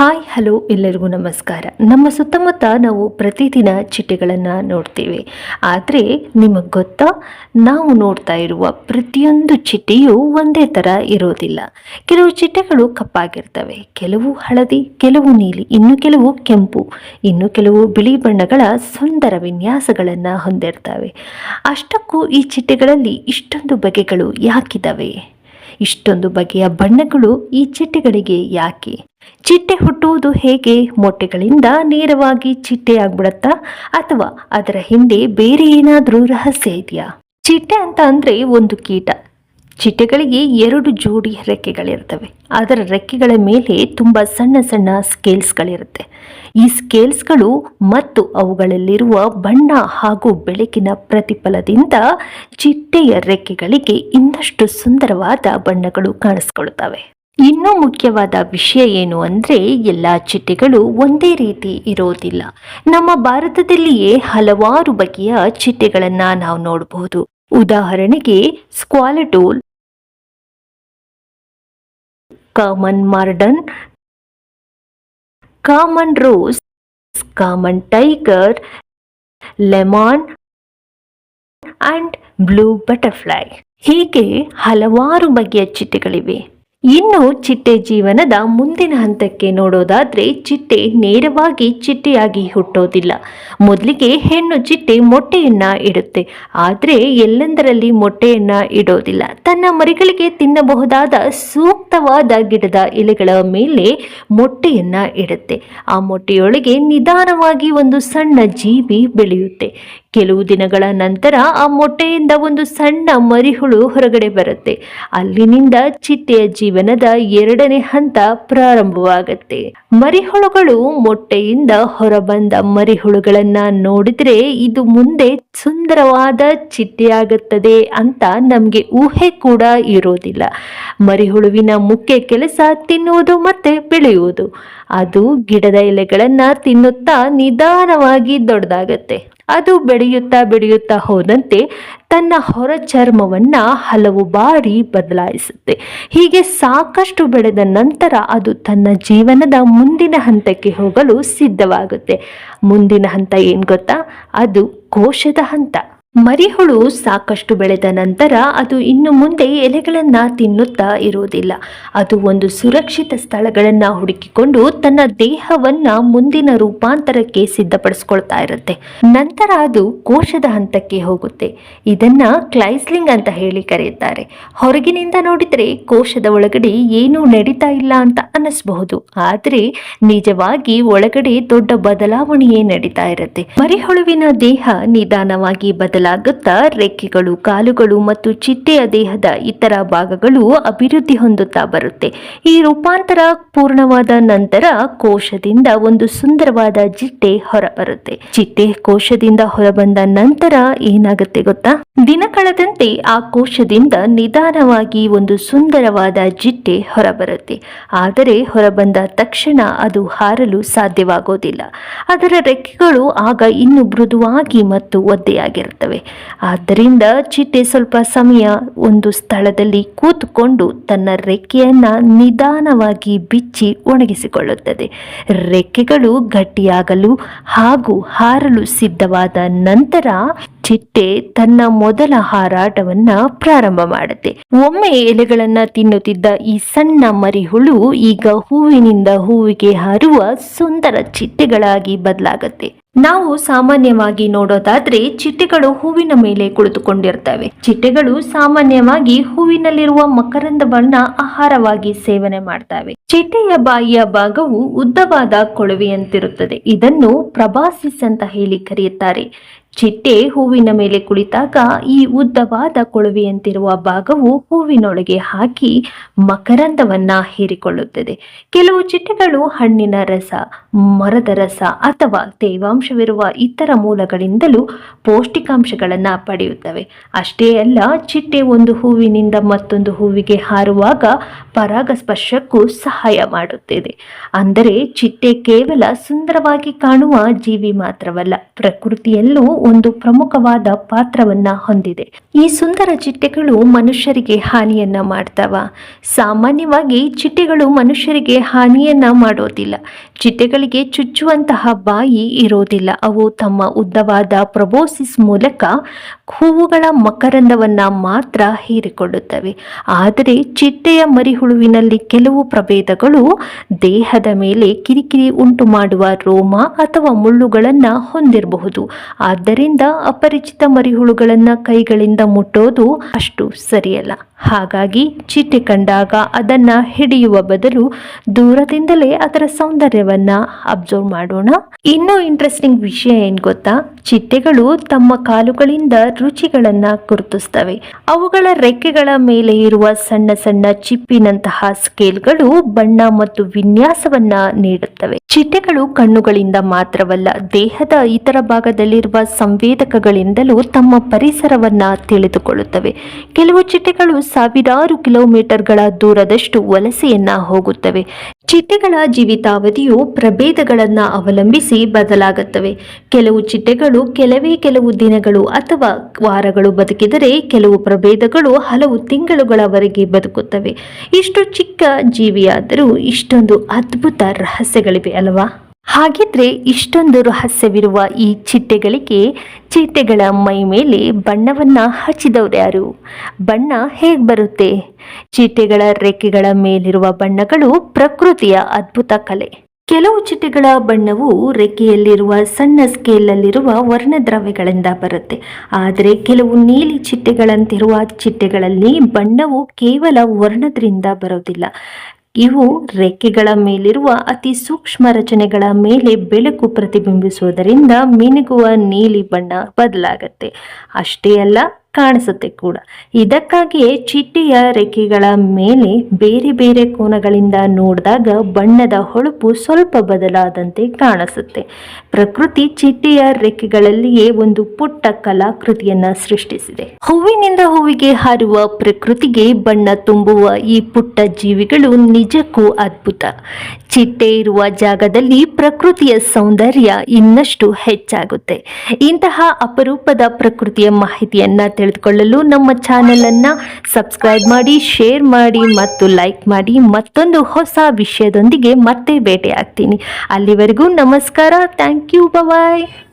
Hi hello ಎಲ್ಲರಿಗೂ ನಮಸ್ಕಾರ. ನಮ್ಮ ಸುತ್ತಮುತ್ತ ನಾವು ಪ್ರತಿದಿನ ಚಿಟ್ಟೆಗಳನ್ನು ನೋಡ್ತೀವಿ. ಆದರೆ ನಿಮಗೆ ಗೊತ್ತಾ, ನಾವು ನೋಡ್ತಾ ಇರುವ ಪ್ರತಿಯೊಂದು ಚಿಟ್ಟೆಯೂ ಒಂದೇ ಥರ ಇರೋದಿಲ್ಲ. ಕೆಲವು ಚಿಟ್ಟೆಗಳು ಕಪ್ಪಾಗಿರ್ತವೆ, ಕೆಲವು ಹಳದಿ, ಕೆಲವು ನೀಲಿ, ಇನ್ನು ಕೆಲವು ಕೆಂಪು, ಇನ್ನು ಕೆಲವು ಬಿಳಿ ಬಣ್ಣಗಳ ಸುಂದರ ವಿನ್ಯಾಸಗಳನ್ನು ಹೊಂದಿರ್ತವೆ. ಅಷ್ಟಕ್ಕೂ ಈ ಚಿಟ್ಟೆಗಳಲ್ಲಿ ಇಷ್ಟೊಂದು ಬಗೆಗಳು ಯಾಕಿದ್ದಾವೆ? ಇಷ್ಟೊಂದು ಬಗೆಯ ಬಣ್ಣಗಳು ಈ ಚಿಟ್ಟೆಗಳಿಗೆ ಯಾಕೆ? ಚಿಟ್ಟೆ ಹುಟ್ಟುವುದು ಹೇಗೆ? ಮೊಟ್ಟೆಗಳಿಂದ ನೇರವಾಗಿ ಚಿಟ್ಟೆ ಆಗ್ಬಿಡತ್ತಾ, ಅಥವಾ ಅದರ ಹಿಂದೆ ಬೇರೆ ಏನಾದರೂ ರಹಸ್ಯ ಇದೆಯಾ? ಚಿಟ್ಟೆ ಅಂತ ಅಂದ್ರೆ ಒಂದು ಕೀಟ. ಚಿಟ್ಟೆಗಳಿಗೆ 2 ಜೋಡಿ ರೆಕ್ಕೆಗಳಿರ್ತವೆ. ಅದರ ರೆಕ್ಕೆಗಳ ಮೇಲೆ ತುಂಬ ಸಣ್ಣ ಸಣ್ಣ ಸ್ಕೇಲ್ಸ್ಗಳಿರುತ್ತೆ. ಈ ಸ್ಕೇಲ್ಸ್ಗಳು ಮತ್ತು ಅವುಗಳಲ್ಲಿರುವ ಬಣ್ಣ ಹಾಗೂ ಬೆಳಕಿನ ಪ್ರತಿಫಲದಿಂದ ಚಿಟ್ಟೆಯ ರೆಕ್ಕೆಗಳಿಗೆ ಇನ್ನಷ್ಟು ಸುಂದರವಾದ ಬಣ್ಣಗಳು ಕಾಣಿಸ್ಕೊಳ್ತವೆ. ಇನ್ನೂ ಮುಖ್ಯವಾದ ವಿಷಯ ಏನು ಅಂದರೆ, ಎಲ್ಲ ಚಿಟ್ಟೆಗಳು ಒಂದೇ ರೀತಿ ಇರೋದಿಲ್ಲ. ನಮ್ಮ ಭಾರತದಲ್ಲಿಯೇ ಹಲವಾರು ಬಗೆಯ ಚಿಟ್ಟೆಗಳನ್ನು ನಾವು ನೋಡಬಹುದು. ಉದಾಹರಣೆಗೆ swallowtail, common Mormon, common rose, common tiger, lemon and blue butterfly. ಹೀಗೆ ಹಲವಾರು ಬಗೆಯ ಚಿಟ್ಟೆಗಳಿವೆ. ಇನ್ನು ಚಿಟ್ಟೆ ಜೀವನದ ಮುಂದಿನ ಹಂತಕ್ಕೆ ನೋಡೋದಾದ್ರೆ, ಚಿಟ್ಟೆ ನೇರವಾಗಿ ಚಿಟ್ಟೆಯಾಗಿ ಹುಟ್ಟೋದಿಲ್ಲ. ಮೊದಲಿಗೆ ಹೆಣ್ಣು ಚಿಟ್ಟೆ ಮೊಟ್ಟೆಯನ್ನ ಇಡುತ್ತೆ. ಆದರೆ ಎಲ್ಲೆಂದರಲ್ಲಿ ಮೊಟ್ಟೆಯನ್ನ ಇಡೋದಿಲ್ಲ. ತನ್ನ ಮರಿಗಳಿಗೆ ತಿನ್ನಬಹುದಾದ ಸೂಕ್ತವಾದ ಗಿಡದ ಎಲೆಗಳ ಮೇಲೆ ಮೊಟ್ಟೆಯನ್ನ ಇಡುತ್ತೆ. ಆ ಮೊಟ್ಟೆಯೊಳಗೆ ನಿಧಾನವಾಗಿ ಒಂದು ಸಣ್ಣ ಜೀವಿ ಬೆಳೆಯುತ್ತೆ. ಕೆಲವು ದಿನಗಳ ನಂತರ ಆ ಮೊಟ್ಟೆಯಿಂದ ಒಂದು ಸಣ್ಣ ಮರಿಹುಳು ಹೊರಗಡೆ ಬರುತ್ತೆ. ಅಲ್ಲಿನಿಂದ ಚಿಟ್ಟೆಯ ಜೀವನದ 2ನೇ ಹಂತ ಪ್ರಾರಂಭವಾಗುತ್ತೆ. ಮರಿಹುಳುಗಳು ಮೊಟ್ಟೆಯಿಂದ ಹೊರಬಂದ ಮರಿಹುಳುಗಳನ್ನ ನೋಡಿದ್ರೆ ಇದು ಮುಂದೆ ಸುಂದರವಾದ ಚಿಟ್ಟೆಯಾಗುತ್ತದೆ ಅಂತ ನಮ್ಗೆ ಊಹೆ ಕೂಡ ಇರೋದಿಲ್ಲ. ಮರಿಹುಳುವಿನ ಮುಖ್ಯ ಕೆಲಸ ತಿನ್ನುವುದು ಮತ್ತೆ ಬೆಳೆಯುವುದು. ಅದು ಗಿಡದ ಎಲೆಗಳನ್ನ ತಿನ್ನುತ್ತಾ ನಿಧಾನವಾಗಿ ದೊಡ್ಡದಾಗತ್ತೆ. ಅದು ಬೆಳೆಯುತ್ತಾ ಹೋದಂತೆ ತನ್ನ ಹೊರ ಚರ್ಮವನ್ನ ಹಲವು ಬಾರಿ ಬದಲಾಯಿಸುತ್ತೆ. ಹೀಗೆ ಸಾಕಷ್ಟು ಬೆಳೆದ ನಂತರ ಅದು ತನ್ನ ಜೀವನದ ಮುಂದಿನ ಹಂತಕ್ಕೆ ಹೋಗಲು ಸಿದ್ಧವಾಗುತ್ತೆ. ಮುಂದಿನ ಹಂತ ಏನ್ ಗೊತ್ತಾ? ಅದು ಕೋಶದ ಹಂತ. ಮರಿಹುಳು ಸಾಕಷ್ಟು ಬೆಳೆದ ನಂತರ ಅದು ಇನ್ನು ಮುಂದೆ ಎಲೆಗಳನ್ನ ತಿನ್ನುತ್ತಾ ಇರುವುದಿಲ್ಲ. ಅದು ಒಂದು ಸುರಕ್ಷಿತ ಸ್ಥಳಗಳನ್ನ ಹುಡುಕಿಕೊಂಡು ತನ್ನ ದೇಹವನ್ನ ಮುಂದಿನ ರೂಪಾಂತರಕ್ಕೆ ಸಿದ್ಧಪಡಿಸ್ಕೊಳ್ತಾ ಇರುತ್ತೆ. ನಂತರ ಅದು ಕೋಶದ ಹಂತಕ್ಕೆ ಹೋಗುತ್ತೆ. ಇದನ್ನ ಕ್ಲೈಸ್ಲಿಂಗ್ ಅಂತ ಹೇಳಿ ಕರೆಯುತ್ತಾರೆ. ಹೊರಗಿನಿಂದ ನೋಡಿದ್ರೆ ಕೋಶದ ಒಳಗಡೆ ಏನೂ ನಡೀತಾ ಇಲ್ಲ ಅಂತ ಅನ್ನಿಸಬಹುದು, ಆದ್ರೆ ನಿಜವಾಗಿ ಒಳಗಡೆ ದೊಡ್ಡ ಬದಲಾವಣೆಯೇ ನಡೀತಾ ಇರುತ್ತೆ. ಮರಿಹುಳುವಿನ ದೇಹ ನಿಧಾನವಾಗಿ ಬದಲಾಗುತ್ತಾ ರೆಕ್ಕೆಗಳು, ಕಾಲುಗಳು ಮತ್ತು ಚಿಟ್ಟೆಯ ದೇಹದ ಇತರ ಭಾಗಗಳು ಅಭಿವೃದ್ಧಿ ಹೊಂದುತ್ತಾ ಬರುತ್ತೆ. ಈ ರೂಪಾಂತರ ಪೂರ್ಣವಾದ ನಂತರ ಕೋಶದಿಂದ ಒಂದು ಸುಂದರವಾದ ಚಿಟ್ಟೆ ಹೊರಬರುತ್ತೆ. ಚಿಟ್ಟೆ ಕೋಶದಿಂದ ಹೊರಬಂದ ನಂತರ ಏನಾಗುತ್ತೆ ಗೊತ್ತಾ? ದಿನ ಕಳೆದಂತೆ ಆ ಕೋಶದಿಂದ ನಿಧಾನವಾಗಿ ಒಂದು ಸುಂದರವಾದ ಚಿಟ್ಟೆ ಹೊರಬರುತ್ತೆ. ಆದರೆ ಹೊರಬಂದ ತಕ್ಷಣ ಅದು ಹಾರಲು ಸಾಧ್ಯವಾಗೋದಿಲ್ಲ. ಅದರ ರೆಕ್ಕೆಗಳು ಆಗ ಇನ್ನು ಮೃದುವಾಗಿ ಮತ್ತು ಒದ್ದೆಯಾಗಿರುತ್ತವೆ. ಆದ್ದರಿಂದ ಚಿಟ್ಟೆ ಸ್ವಲ್ಪ ಸಮಯ ಒಂದು ಸ್ಥಳದಲ್ಲಿ ಕೂತುಕೊಂಡು ತನ್ನ ರೆಕ್ಕೆಯನ್ನ ನಿಧಾನವಾಗಿ ಬಿಚ್ಚಿ ಒಣಗಿಸಿಕೊಳ್ಳುತ್ತದೆ. ರೆಕ್ಕೆಗಳು ಗಟ್ಟಿಯಾಗಲು ಹಾಗೂ ಹಾರಲು ಸಿದ್ಧವಾದ ನಂತರ ಚಿಟ್ಟೆ ತನ್ನ ಮೊದಲ ಹಾರಾಟವನ್ನ ಪ್ರಾರಂಭ ಮಾಡುತ್ತೆ. ಒಮ್ಮೆ ಎಲೆಗಳನ್ನ ತಿನ್ನುತ್ತಿದ್ದ ಈ ಸಣ್ಣ ಮರಿಹುಳು ಈಗ ಹೂವಿನಿಂದ ಹೂವಿಗೆ ಹಾರುವ ಸುಂದರ ಚಿಟ್ಟೆಗಳಾಗಿ ಬದಲಾಗುತ್ತೆ. ನಾವು ಸಾಮಾನ್ಯವಾಗಿ ನೋಡೋದಾದ್ರೆ ಚಿಟ್ಟೆಗಳು ಹೂವಿನ ಮೇಲೆ ಕುಳಿತುಕೊಂಡಿರ್ತವೆ. ಚಿಟ್ಟೆಗಳು ಸಾಮಾನ್ಯವಾಗಿ ಹೂವಿನಲ್ಲಿರುವ ಮಕರಂದವನ್ನ ಆಹಾರವಾಗಿ ಸೇವನೆ ಮಾಡ್ತವೆ. ಚಿಟ್ಟೆಯ ಬಾಯಿಯ ಭಾಗವು ಉದ್ದವಾದ ಕೊಳವೆಯಂತಿರುತ್ತದೆ. ಇದನ್ನು ಪ್ರಬಾಸಿಸ್ ಅಂತ ಹೇಳಿ ಕರೆಯುತ್ತಾರೆ. ಚಿಟ್ಟೆ ಹೂವಿನ ಮೇಲೆ ಕುಳಿತಾಗ ಈ ಉದ್ದವಾದ ಕೊಳವೆಯಂತಿರುವ ಭಾಗವು ಹೂವಿನೊಳಗೆ ಹಾಕಿ ಮಕರಂದವನ್ನ ಹೀರಿಕೊಳ್ಳುತ್ತದೆ. ಕೆಲವು ಚಿಟ್ಟೆಗಳು ಹಣ್ಣಿನ ರಸ, ಮರದ ರಸ ಅಥವಾ ತೇವಾಂಶವಿರುವ ಇತರ ಮೂಲಗಳಿಂದಲೂ ಪೌಷ್ಟಿಕಾಂಶಗಳನ್ನು ಪಡೆಯುತ್ತವೆ. ಅಷ್ಟೇ ಅಲ್ಲ, ಚಿಟ್ಟೆ ಒಂದು ಹೂವಿನಿಂದ ಮತ್ತೊಂದು ಹೂವಿಗೆ ಹಾರುವಾಗ ಪರಾಗಸ್ಪರ್ಶಕ್ಕೂ ಸಹಾಯ ಮಾಡುತ್ತದೆ. ಅಂದರೆ ಚಿಟ್ಟೆ ಕೇವಲ ಸುಂದರವಾಗಿ ಕಾಣುವ ಜೀವಿ ಮಾತ್ರವಲ್ಲ, ಪ್ರಕೃತಿಯಲ್ಲೂ ಒಂದು ಪ್ರಮುಖವಾದ ಪಾತ್ರವನ್ನ ಹೊಂದಿದೆ. ಈ ಸುಂದರ ಚಿಟ್ಟೆಗಳು ಮನುಷ್ಯರಿಗೆ ಹಾನಿಯನ್ನ ಮಾಡ್ತಾವ? ಸಾಮಾನ್ಯವಾಗಿ ಚಿಟ್ಟೆಗಳು ಮನುಷ್ಯರಿಗೆ ಹಾನಿಯನ್ನ ಮಾಡೋದಿಲ್ಲ. ಚಿಟ್ಟೆಗಳಿಗೆ ಚುಚ್ಚುವಂತಹ ಬಾಯಿ ಇರೋದಿಲ್ಲ. ಅವು ತಮ್ಮ ಉದ್ದವಾದ ಪ್ರೊಬೋಸಿಸ್ ಮೂಲಕ ಹೂವುಗಳ ಮಕರಂದವನ್ನ ಮಾತ್ರ ಹೀರಿಕೊಳ್ಳುತ್ತವೆ. ಆದರೆ ಚಿಟ್ಟೆಯ ಮರಿಹುಳುವಿನಲ್ಲಿ ಕೆಲವು ಪ್ರಭೇದಗಳು ದೇಹದ ಮೇಲೆ ಕಿರಿಕಿರಿ ಉಂಟು ಮಾಡುವ ರೋಮ ಅಥವಾ ಮುಳ್ಳುಗಳನ್ನ ಹೊಂದಿರಬಹುದು. ಆದ್ದರಿಂದ ಅಪರಿಚಿತ ಮರಿಹುಳುಗಳನ್ನ ಕೈಗಳಿಂದ ಮುಟ್ಟೋದು ಅಷ್ಟು ಸರಿಯಲ್ಲ. ಹಾಗಾಗಿ ಚಿಟ್ಟೆ ಕಂಡಾಗ ಅದನ್ನ ಹಿಡಿಯುವ ಬದಲು ದೂರದಿಂದಲೇ ಅದರ ಸೌಂದರ್ಯವನ್ನ ಅಬ್ಸರ್ವ್ ಮಾಡೋಣ. ಇನ್ನೂ ಇಂಟ್ರೆಸ್ಟಿಂಗ್ ವಿಷಯ ಏನ್ ಗೊತ್ತಾ? ಚಿಟ್ಟೆಗಳು ತಮ್ಮ ಕಾಲುಗಳಿಂದ ರುಚಿಗಳನ್ನ ಗುರುತಿಸ್ತವೆ. ಅವುಗಳ ರೆಕ್ಕೆಗಳ ಮೇಲೆ ಇರುವ ಸಣ್ಣ ಸಣ್ಣ ಚಿಪ್ಪಿನಂತಹ ಸ್ಕೇಲ್ಗಳು ಬಣ್ಣ ಮತ್ತು ವಿನ್ಯಾಸವನ್ನ ನೀಡುತ್ತವೆ. ಚಿಟ್ಟೆಗಳು ಕಣ್ಣುಗಳಿಂದ ಮಾತ್ರವಲ್ಲ, ದೇಹದ ಇತರ ಭಾಗದಲ್ಲಿರುವ ಸಂವೇದಕಗಳಿಂದಲೂ ತಮ್ಮ ಪರಿಸರವನ್ನ ತಿಳಿದುಕೊಳ್ಳುತ್ತವೆ. ಕೆಲವು ಚಿಟ್ಟೆಗಳು ಸಾವಿರಾರು ಕಿಲೋಮೀಟರ್ಗಳ ದೂರದಷ್ಟು ವಲಸೆಯನ್ನ ಹೋಗುತ್ತವೆ. ಚಿಟ್ಟೆಗಳ ಜೀವಿತಾವಧಿಯು ಪ್ರಭೇದಗಳನ್ನು ಅವಲಂಬಿಸಿ ಬದಲಾಗುತ್ತವೆ. ಕೆಲವು ಚಿಟ್ಟೆಗಳು ಕೆಲವು ದಿನಗಳು ಅಥವಾ ವಾರಗಳು ಬದುಕಿದರೆ, ಕೆಲವು ಪ್ರಭೇದಗಳು ಹಲವು ತಿಂಗಳುಗಳವರೆಗೆ ಬದುಕುತ್ತವೆ. ಇಷ್ಟು ಚಿಕ್ಕ ಜೀವಿಯಾದರೂ ಇಷ್ಟೊಂದು ಅದ್ಭುತ ರಹಸ್ಯಗಳಿವೆ ಅಲ್ವಾ? ಹಾಗಿದ್ರೆ ಇಷ್ಟೊಂದು ರಹಸ್ಯವಿರುವ ಈ ಚಿಟ್ಟೆಗಳ ಮೈ ಮೇಲೆ ಬಣ್ಣವನ್ನ ಹಚ್ಚಿದವರು ಯಾರು? ಬಣ್ಣ ಹೇಗೆ ಬರುತ್ತೆ? ಚಿಟ್ಟೆಗಳ ರೆಕ್ಕೆಗಳ ಮೇಲಿರುವ ಬಣ್ಣಗಳು ಪ್ರಕೃತಿಯ ಅದ್ಭುತ ಕಲೆ. ಕೆಲವು ಚಿಟ್ಟೆಗಳ ಬಣ್ಣವು ರೆಕ್ಕೆಯಲ್ಲಿರುವ ಸಣ್ಣ ಸ್ಕೇಲಲ್ಲಿರುವ ವರ್ಣದ್ರವ್ಯಗಳಿಂದ ಬರುತ್ತೆ. ಆದರೆ ಕೆಲವು ನೀಲಿ ಚಿಟ್ಟೆಗಳಂತಿರುವ ಚಿಟ್ಟೆಗಳಲ್ಲಿ ಬಣ್ಣವು ಕೇವಲ ವರ್ಣದ್ರಿಂದ ಬರೋದಿಲ್ಲ. ಇವು ರೆಕ್ಕೆಗಳ ಮೇಲಿರುವ ಅತಿ ಸೂಕ್ಷ್ಮ ರಚನೆಗಳ ಮೇಲೆ ಬೆಳಕು ಪ್ರತಿಬಿಂಬಿಸುವುದರಿಂದ ಮಿನುಗುವ ನೀಲಿ ಬಣ್ಣ ಬದಲಾಗತ್ತೆ. ಅಷ್ಟೇ ಅಲ್ಲ, ಕಾಣಿಸುತ್ತೆ ಕೂಡ. ಇದಕ್ಕಾಗಿಯೇ ಚಿಟ್ಟೆಯ ರೆಕ್ಕೆಗಳ ಮೇಲೆ ಬೇರೆ ಬೇರೆ ಕೋನಗಳಿಂದ ನೋಡಿದಾಗ ಬಣ್ಣದ ಹೊಳಪು ಸ್ವಲ್ಪ ಬದಲಾದಂತೆ ಕಾಣಿಸುತ್ತೆ. ಪ್ರಕೃತಿ ಚಿಟ್ಟೆಯ ರೆಕ್ಕೆಗಳಲ್ಲಿಯೇ ಒಂದು ಪುಟ್ಟ ಕಲಾಕೃತಿಯನ್ನ ಸೃಷ್ಟಿಸಿದೆ. ಹೂವಿನಿಂದ ಹೂವಿಗೆ ಹಾರುವ ಪ್ರಕೃತಿಗೆ ಬಣ್ಣ ತುಂಬುವ ಈ ಪುಟ್ಟ ಜೀವಿಗಳು ನಿಜಕ್ಕೂ ಅದ್ಭುತ. ಚಿಟ್ಟೆ ಇರುವ ಜಾಗದಲ್ಲಿ ಪ್ರಕೃತಿಯ ಸೌಂದರ್ಯ ಇನ್ನಷ್ಟು ಹೆಚ್ಚಾಗುತ್ತೆ. ಇಂತಹ ಅಪರೂಪದ ಪ್ರಕೃತಿಯ ಮಾಹಿತಿಯನ್ನ ತಿಳಿದುಕೊಳ್ಳಲು ನಮ್ಮ ಚಾನೆಲ್ ಅನ್ನ ಸಬ್ಸ್ಕ್ರೈಬ್ ಮಾಡಿ, ಶೇರ್ ಮಾಡಿ ಮತ್ತು ಲೈಕ್ ಮಾಡಿ. ಮತ್ತೊಂದು ಹೊಸ ವಿಷಯದೊಂದಿಗೆ ಮತ್ತೆ ಭೇಟಿ ಆಗ್ತೀನಿ. ಅಲ್ಲಿವರೆಗೂ ನಮಸ್ಕಾರ. Thank you. ಬಾಯ್.